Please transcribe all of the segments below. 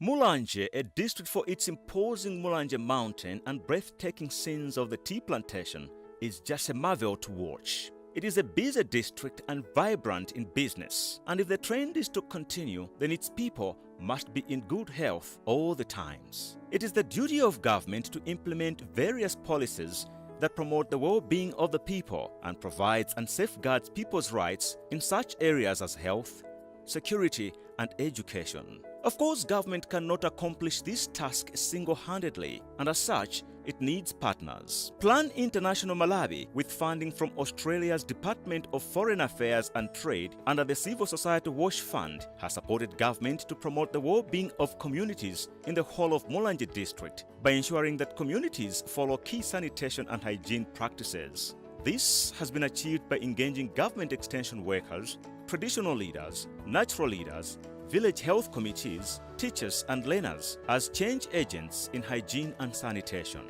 Mulanje, a district for its imposing Mulanje Mountain and breathtaking scenes of the tea plantation, is just a marvel to watch. It is a busy district and vibrant in business, and if the trend is to continue, then its people must be in good health all the times. It is the duty of government to implement various policies that promote the well-being of the people and provides and safeguards people's rights in such areas as health, security, and education. Of course, government cannot accomplish this task single-handedly, and as such, it needs partners. Plan International Malawi, with funding from Australia's Department of Foreign Affairs and Trade under the Civil Society Wash Fund, has supported government to promote the well-being of communities in the whole of Mulanje district by ensuring that communities follow key sanitation and hygiene practices. This has been achieved by engaging government extension workers, traditional leaders, natural leaders, village health committees, teachers and learners as change agents in hygiene and sanitation.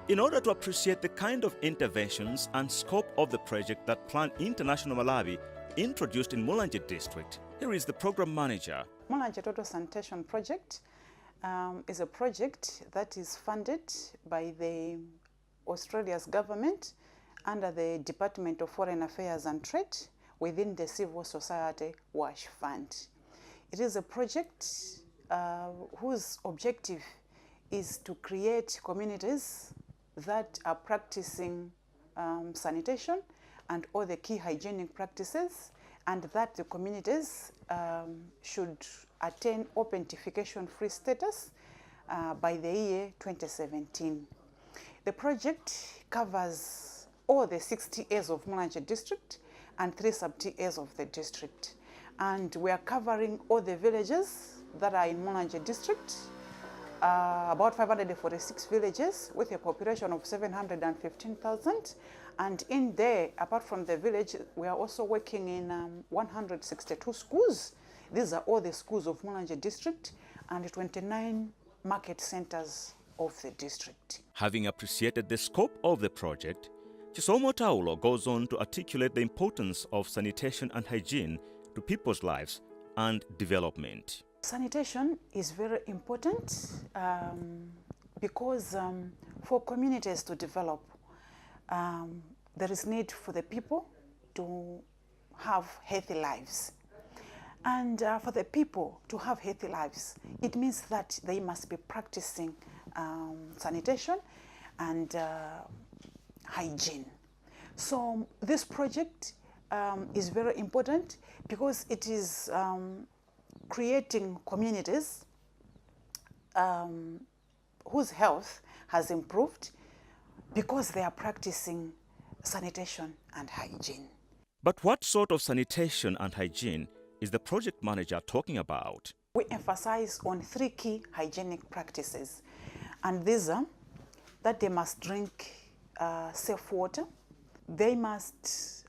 In order to appreciate the kind of interventions and scope of the project that Plan International Malawi introduced in Mulanje district, here is the program manager. Mulanje Total Sanitation project is a project that is funded by the Australia's government under the Department of Foreign Affairs and Trade within the Civil Society Wash Fund. It is a project whose objective is to create communities that are practicing sanitation and all the key hygienic practices, and that the communities should attain open-defecation-free status by the year 2017. The project covers all the 60 areas of Mulanje district and 3 sub-areas of the district. And we are covering all the villages that are in Mulanje district, about 546 villages with a population of 715,000. And in there, apart from the village, we are also working in 162 schools. These are all the schools of Mulanje district and 29 market centers of the district. Having appreciated the scope of the project, Chisomo Taulo goes on to articulate the importance of sanitation and hygiene to people's lives and development. Sanitation is very important because for communities to develop, there is need for the people to have healthy lives. And for the people to have healthy lives, it means that they must be practicing sanitation and hygiene. So this project is very important because it is creating communities whose health has improved because they are practicing sanitation and hygiene. But what sort of sanitation and hygiene is the project manager talking about? We emphasize on 3 key hygienic practices, and these are that they must drink safe water, they must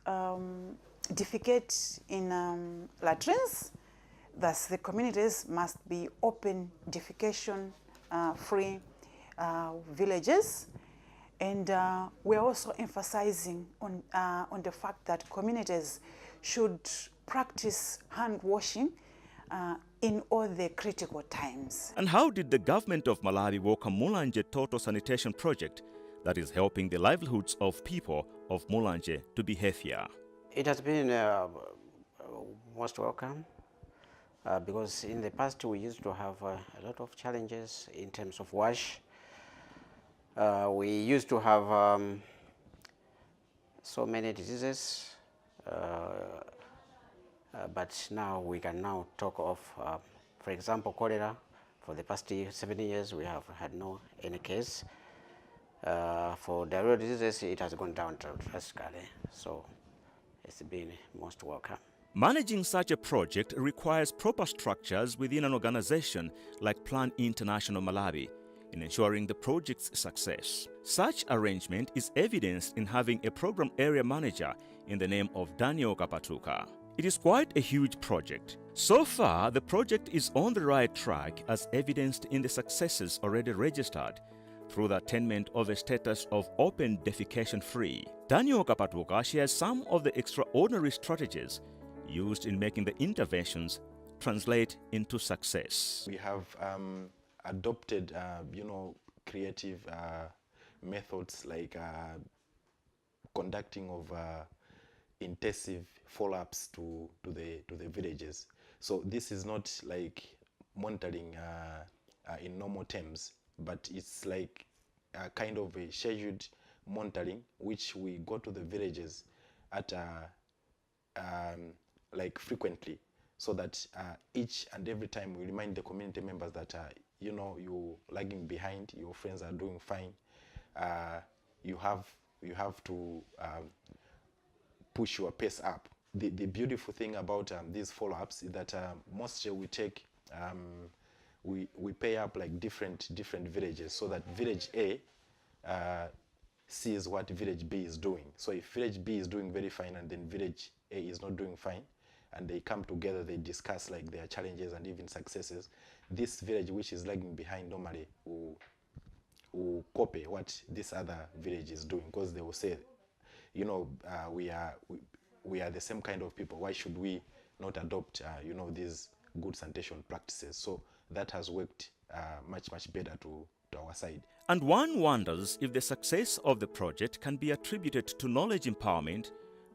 defecate in latrines, thus the communities must be open defecation free villages, and we are also emphasizing on the fact that communities should practice hand washing in all the critical times. And how did the government of Malawi welcome Mulanje Total Sanitation project that is helping the livelihoods of people of Mulanje to be healthier? It has been most welcome because in the past we used to have a lot of challenges in terms of wash. We used to have so many diseases, but now we can now talk of, for example, cholera. For the past 7 years, we have had any case. For diarrheal diseases, it has gone down drastically, so it's been most welcome. Managing such a project requires proper structures within an organization like Plan International Malawi in ensuring the project's success. Such arrangement is evidenced in having a program area manager in the name of Daniel Kapatuka. It is quite a huge project. So far, the project is on the right track as evidenced in the successes already registered through the attainment of a status of open defecation free. Daniel Kapatuka shares some of the extraordinary strategies used in making the interventions translate into success. We have adopted, creative methods like conducting of intensive follow-ups to the villages. So this is not like monitoring in normal terms, but it's like a kind of a scheduled monitoring, which we go to the villages at like frequently, so that each and every time we remind the community members that you're lagging behind, your friends are doing fine. You have to push your pace up. The beautiful thing about these follow-ups is that mostly we take we pay up like different villages, so that village A sees what village B is doing. So if village B is doing very fine and then village A is not doing fine, and they come together, they discuss like their challenges and even successes, this village which is lagging behind normally will copy what this other village is doing, because they will say, we are the same kind of people. Why should we not adopt these good sanitation practices? So that has worked much better to our side. And one wonders if the success of the project can be attributed to knowledge empowerment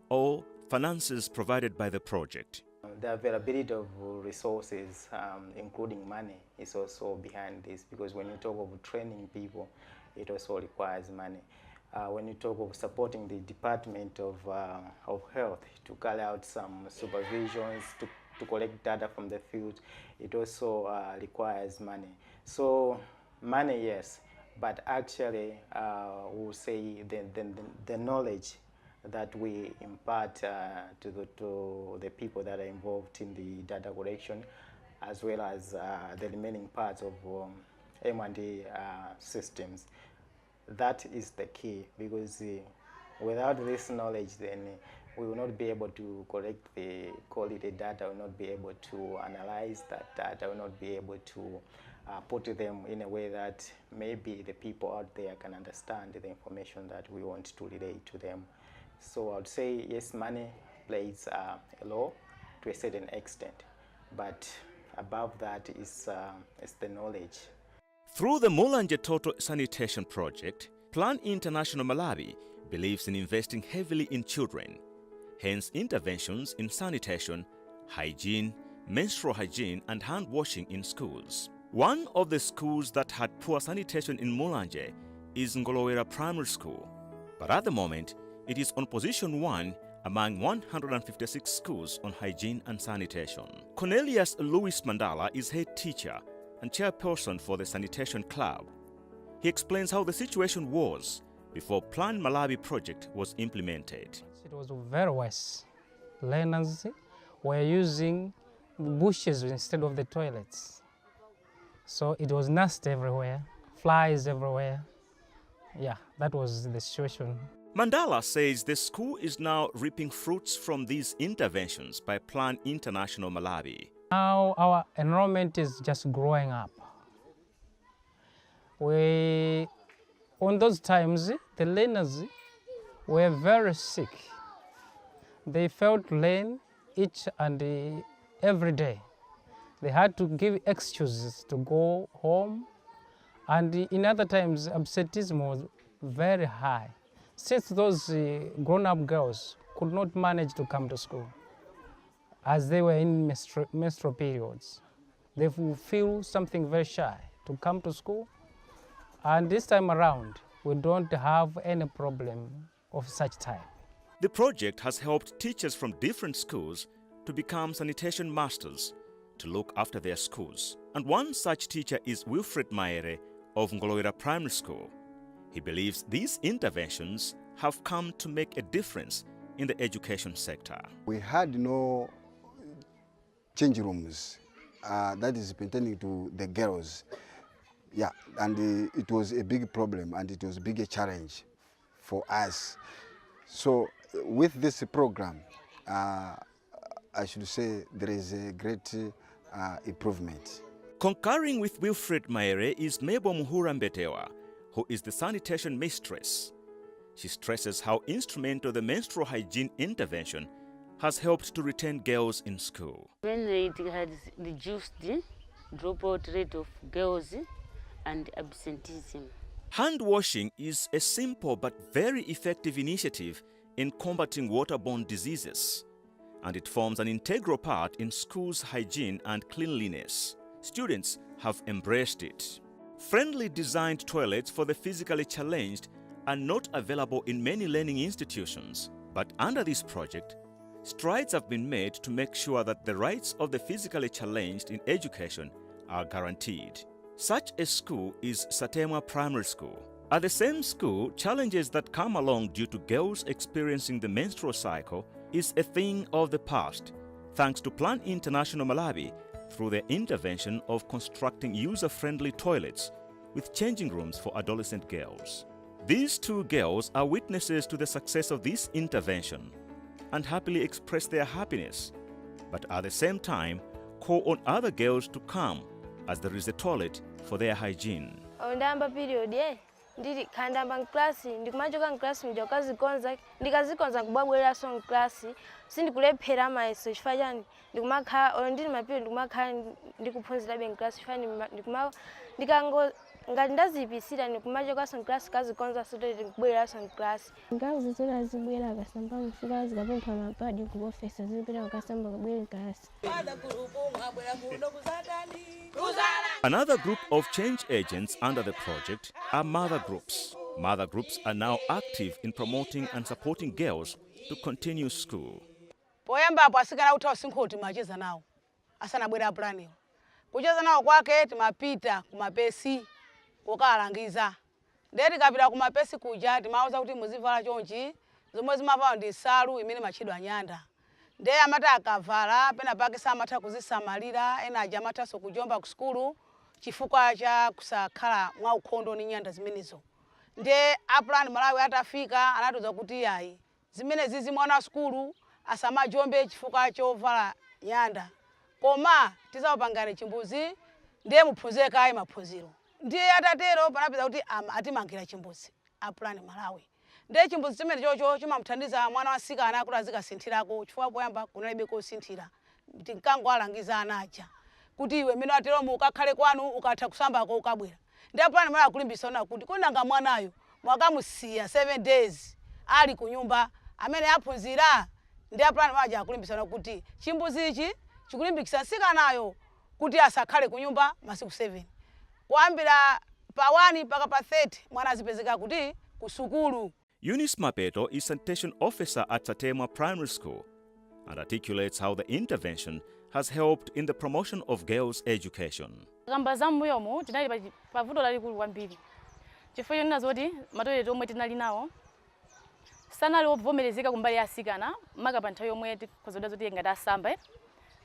or finances provided by the project. The availability of resources, including money, is also behind this, because when you talk of training people, it also requires money. When you talk of supporting the Department of Health to carry out some supervisions, to collect data from the field, it also requires money. So money, yes, but actually we'll say the knowledge that we impart to the people that are involved in the data collection, as well as the remaining parts of M&D systems. That is the key, because without this knowledge, then we will not be able to collect the quality data, will not be able to analyze that data, will not be able to put them in a way that maybe the people out there can understand the information that we want to relay to them. So I would say, yes, money plays a role to a certain extent, but above that is the knowledge. Through the Mulanje Total Sanitation project, Plan International Malawi believes in investing heavily in children, hence interventions in sanitation, hygiene, menstrual hygiene and hand washing in schools. One of the schools that had poor sanitation in Mulanje is Ngolowera Primary School, but at the moment it is on position 1 among 156 schools on hygiene and sanitation. Cornelius Louis Mandala is head teacher and chairperson for the Sanitation Club. He explains how the situation was before Plan Malawi project was implemented. It was very worse. Learners were using bushes instead of the toilets. So it was nasty everywhere, flies everywhere. Yeah, that was the situation. Mandala says the school is now reaping fruits from these interventions by Plan International Malawi. Now our enrollment is just growing up. On those times, the learners were very sick. They felt lame each and every day. They had to give excuses to go home, and in other times absenteeism was very high, since those grown-up girls could not manage to come to school as they were in menstrual periods. They would feel something very shy to come to school, and this time around we don't have any problem of such type. The project has helped teachers from different schools to become sanitation masters to look after their schools. And one such teacher is Wilfred Maere of Ngolowera Primary School. He believes these interventions have come to make a difference in the education sector. We had no change rooms that is pertaining to the girls. Yeah, and it was a big problem and it was a big challenge for us. So with this program, I should say there is a great improvement. Concurring with Wilfred Maere is Mebo Muhura Mbetewa, who is the sanitation mistress. She stresses how instrumental the menstrual hygiene intervention has helped to retain girls in school. When it has reduced the dropout rate of girls and absenteeism. Hand washing is a simple but very effective initiative in combating waterborne diseases, and it forms an integral part in schools' hygiene and cleanliness. Students have embraced it. Friendly designed toilets for the physically challenged are not available in many learning institutions, but under this project, strides have been made to make sure that the rights of the physically challenged in education are guaranteed. Such a school is Satemwa Primary School. At the same school, challenges that come along due to girls experiencing the menstrual cycle is a thing of the past, thanks to Plan International Malawi through their intervention of constructing user-friendly toilets with changing rooms for adolescent girls. These two girls are witnesses to the success of this intervention and happily express their happiness, but at the same time call on other girls to come as there is a toilet for their hygiene. Ndamba period ndiri kandamba class ndikumachoka class ndikazikonza ndikazikonza kubabwera so class sindikulephera maiso chifanyani ndikumakhala ndiri maperiod ndikumakhala ndikuphunzira ben class chifani ndikango ngati ndazipisira ndikumachoka so class kazikonza so ndikubwera so class ngazi zola zibwera akasamba mfika zikapempha mapadi ku office zibwera akasamba kubwera class. Another group of change agents under the project are mother groups. Mother groups are now active in promoting and supporting girls to continue school. Poyamba apo asikana kuti usinkho macheza nawo asanabwera plani. Kucheza nawo kwake timapita kumapesi kokalangiza. Ndeti kapita kumapesi kuja timauza kuti muzivala chonchi zomwe zimavala ndi salu imene machidwa nyanda. Ndiye amata akavala pena pake samatha kuzisamalira ena aja amathaso kujomba ku skulu chifukwa cha kusakhala mwa ukhondo ni nyanda zimenezo. Ndiye aplan Malawi atafika anatuza kuti yayi zimene zizi mwana wa skulu asamajombe chifukwa chovala nyanda. Koma tizawapangane chimbuzi ndiye muphunzire kaye maphunziro. Ndiye atatero panapeza kuti atimangira chimbuzi aplan Malawi. Ndiye chimbuzi chimene chocho chimamthandiza mwana wa sikana kuti azikasinthirako chifukwa poyamba kunalibe kosinthira. Tinkango alangiza anaja kuti iwe mene atero mukakhale kwanu ukatha kusambako ukabwera. Ndiye plan Malawi akulimbisa ona kuti kunanga mwanayo mwakamusiya 7 days ali ku nyumba amene aphunzira. Ndiye plan Malawi akulimbisa ona kuti chimbuzi ichi chikulimbikisa sikanayo kuti asakhale ku nyumba masiku 7. Kuambira pa 1 paka pa 30 mwana azipezeka kuti ku sukulu. Eunice Mapeto is sanitation officer at Satemwa Primary School and articulates how the intervention has helped in the promotion of girls' education. Kamba za mbuyomu tinali pavuto lalikulu kwambiri. Chifukwa yonena zoti matoilet omwe tinali nawo sanali ovomerezeka kumbali ya asikana maka pa nthawi yomwe tikhozoda zoti ngati asamba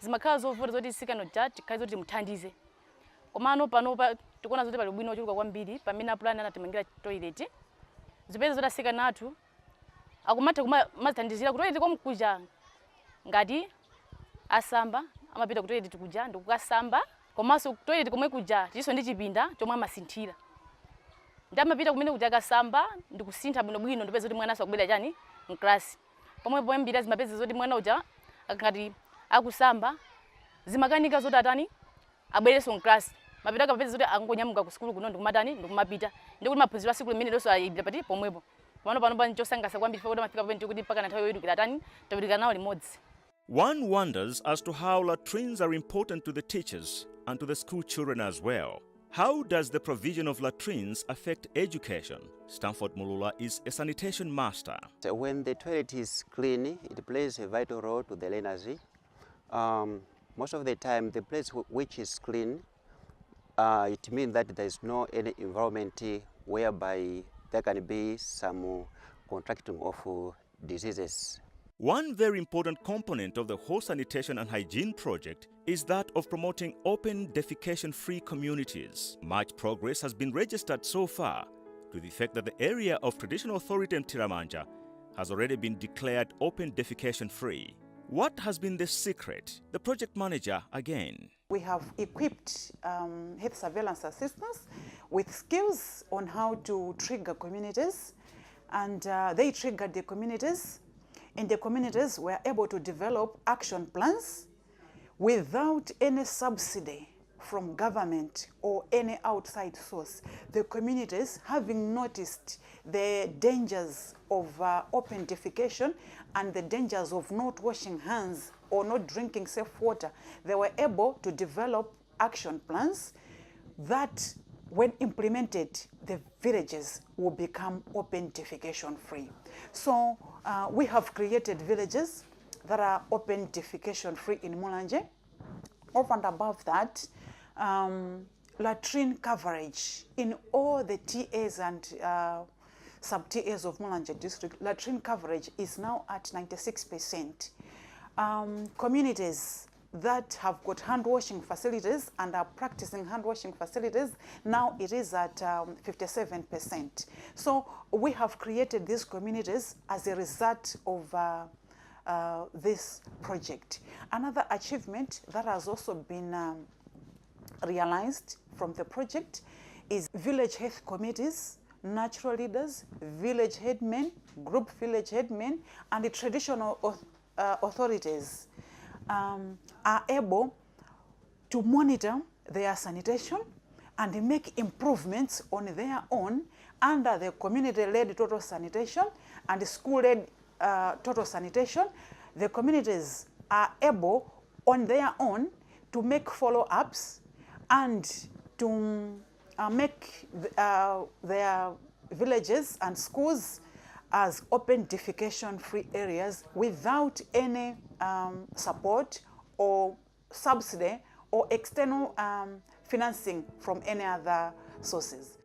zimakhala zovuta zoti sikano ja tikhale zoti muthandize. Komano panopa tikuona zoti pali bwino ochuluka kwambiri pamene apulani anatimangira toilet. Zipeza zoti asikana athu akumatha kumazithandizira kuti toilet komkuja ngati asamba amapita ku toilet kuja ndikukasamba komanso toilet komwe kuja tiso ndi chipinda chomwe amasinthira. Ndamapita kumene kuja akasamba ndikusintha bwinobwino ndipeza zoti mwana asakubwera chani mklasi. Pomwe poyambira zimapeza zoti mwana uja ngati akusamba zimakanika zoti atani abwereso mklasi. Mapita kapeza zoti angonyamuka ku skulu kuno ndikumatani ndikumapita. Ndikuti maphunziro asiku limene lonso ayibira pati pomwepo. Pano panchosangasa kwambiri fika kuti mafika pamene kuti paka na nthawi yoyidukira atani tawidukira nawo limodzi. One wonders as to how latrines are important to the teachers and to the school children as well. How does the provision of latrines affect education? Stanford Mulula is a sanitation master. So when the toilet is clean, it plays a vital role to the learners. Most of the time, the place which is clean, it means that there is no any environment whereby there can be some contracting of diseases. One very important component of the whole sanitation and hygiene project is that of promoting open defecation-free communities. Much progress has been registered so far to the effect that the area of traditional authority Mtiramanja has already been declared open defecation-free. What has been the secret? The project manager again. We have equipped health surveillance assistants with skills on how to trigger communities, and they triggered the communities. In the communities, we are able to develop action plans without any subsidy from government or any outside source. The communities, having noticed the dangers of open defecation and the dangers of not washing hands or not drinking safe water, they were able to develop action plans that, when implemented, the villages will become open defecation free. So we have created villages that are open defecation free in Mulanje. Over and above that, latrine coverage in all the TAs and sub-TAs of Mulanje district, latrine coverage is now at 96%. Communities that have got hand washing facilities and are practicing hand washing facilities, now it is at 57%. So we have created these communities as a result of this project. Another achievement that has also been realized from the project is village health committees, natural leaders, village headmen, group village headmen, and the traditional authorities are able to monitor their sanitation and make improvements on their own under the community-led total sanitation and school-led total sanitation. The communities are able on their own to make follow-ups and to make their villages and schools as open defecation-free areas without any support or subsidy or external financing from any other sources.